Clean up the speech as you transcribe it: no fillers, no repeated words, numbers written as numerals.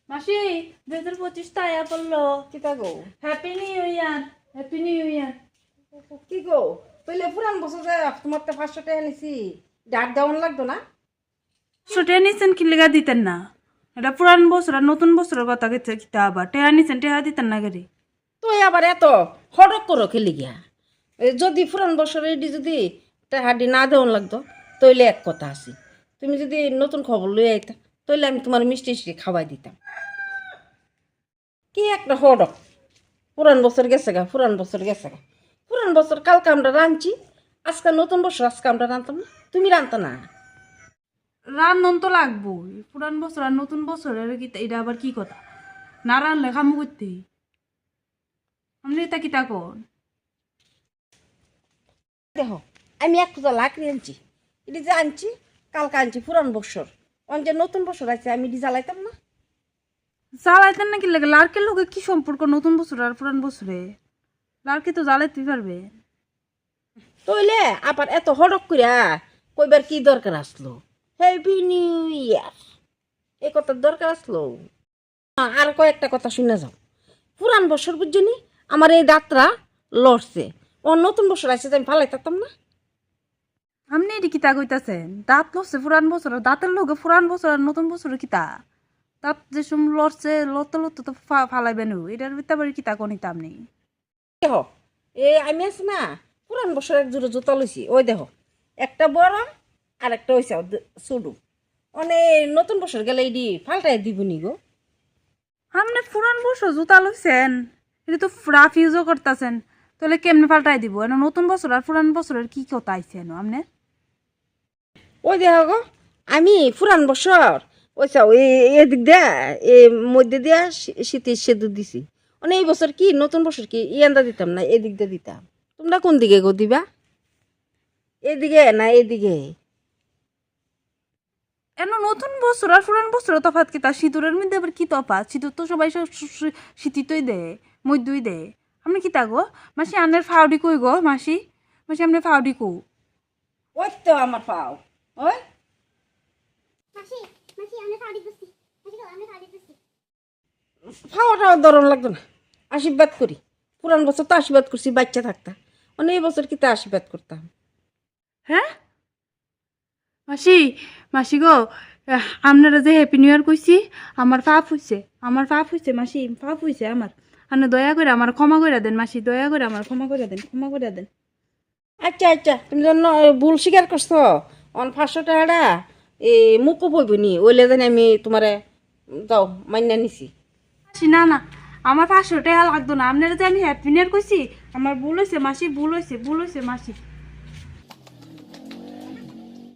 মাসি 2025 তো আয়া পড়লো। কিতা গো? Happy new year, happy new year. কি গো? পहिले পুরান বছর যায় তোমার তো 500 টাকা নিছি, ডাক দেওয়ান লাগতো না? ছোটে নিছেন কি লেগা দিতেন না? এটা পুরান বছর আর নতুন বছরের কথা গেছে কিতা আবার টেহা নিছেন টেহা দিতেন না গেরি। তুই আবার এত হড়ক করো খেলি গিয়া। যদি পুরান বছর এডি যদি টাহাডি না দেওয়ান লাগতো তইলে এক কথা আছে। তুমি যদি নতুন খবর লই আইতা তইলে আমি তোমার মিষ্টি মিষ্টি খাওয়াই দিতাম। কি একটা হড়ক, পুরান বছর গেছে গা, পুরান বছর গেছে গা। পুরান বছর কালকে আমরা রাঁধছি, আজকে নতুন বছর আজকে আমরা রাঁধতাম না, তুমি রাঁধতা না। রান্ধন তো লাগবোই, পুরান বছর আর নতুন বছরের কিতা এটা আবার কি কথা? না রানলে কামু করতে আপনি এটা কিতা কোন? দেখো আমি এক পূজা লাকড়ি আনছি, এটি যে আনছি কালকে আনছি পুরান বছর, অন যে নতুন বছর আছে আমি এটি জ্বালাইতাম না। জ্বালাইতেন নাকি লাগে? লাড়কের লোকে কি সম্পর্ক নতুন বছর আর পুরান বছরে? লাড়কি তো জ্বালাইতেই পারবে। তইলে আবার এত হড়ক করিয়া কইবার কি দরকার আসলো? হ্যাপি নিউ ইয়ার এই কথার দরকার আসলো? আর কয়েকটা কথা শুনে যাও। পুরান বছর বুঝছনি আমার এই দাঁতরা লড়ছে, ও নতুন বছর আছে আমি ফালাই থাকতাম না। আপনি এটি কিতা কইতাছেন? দাঁত লড়ছে পুরান বছর আর দাঁতের লোকে পুরান বছর আর নতুন বছর কিতা? দাঁত যে সম লড়ছে লড়তে লড়তে তো ফালাইবেন, এটার ভিতরে আবার কিতা কনিতা আপনি? দেখো এই আমি আছি না, পুরান বছর এক জোড়া জুতা লইছি, ওই দেখো একটা বড় আর একটা হয়েছে ছোটু। অনেক নতুন বছর গেলে এডি ফাল্টাই দিব নি গো। আপনি পুরান বছর জুতা লইছেন, এটা তো রাফ ইউজও করতেছেন, তাহলে কেমনে পাল্টাই দিব? এনে নতুন বছর আর পুরান বছরের কি কথা আইছে আপনি? ওই দেখো গো, আমি পুরান বছর ওইসা ওই এদিক দিয়া এ মধ্যে দিয়া শীতের সেদুর দিছি। মানে এই বছর কি নতুন বছর কি ইয়ান্দা দিতাম না, এদিক দিয়ে দিতাম। তোমরা কোন দিকে গো দিবা? এদিকে না এদিকে? এন নতুন বছর আর পুরান বছর তফাৎ কিতা? সিঁদুরের মধ্যে আবার কি তফাৎ? সিঁদুর তো সবাই শীতিতই দেয়, মধ্যই দেয়। আপনি কিতা গো মাসি? আনের ফাউডি কই গো মাসি? মাসি আপনি ফাউডি কো? ওই তো আমার পাও, ওই মাসি মাসি আমরা ফাউডি করছি। মাসি গো আমরা ফাউডি করছি। খাওয়াটাও দরম লাগতো না, আশীর্বাদ করি। পুরান বছর তো আশীর্বাদ করছি বাচ্চা থাকতা, মানে এই বছর কি তা আশীর্বাদ করতাম? হ্যাঁ মাসি, মাসি গো আপনারা যে হ্যাপি নিউ ইয়ার কইছি, আমার পাপ হইছে, আমার পাপ হইছে মাসি, পাপ হইছে আমার। আপনি দয়া করে আমার ক্ষমা করে দেন মাসি, দয়া করে আমার ক্ষমা করে দেন, ক্ষমা করে দেন। আচ্ছা আচ্ছা, তুমি জন্য ভুল স্বীকার করছো। অন 500 টাকাটা এ মুখও বইব নি, ওইলে জানি আমি তোমারে দাও মাইনা নিছি। মাসি না না, আমার 500 টাকা লাগতো না। আপনারা যে আমি হ্যাপি নিউ ইয়ার কইছি, আমার ভুল হয়েছে মাসি, ভুল হয়েছে, ভুল হয়েছে মাসি।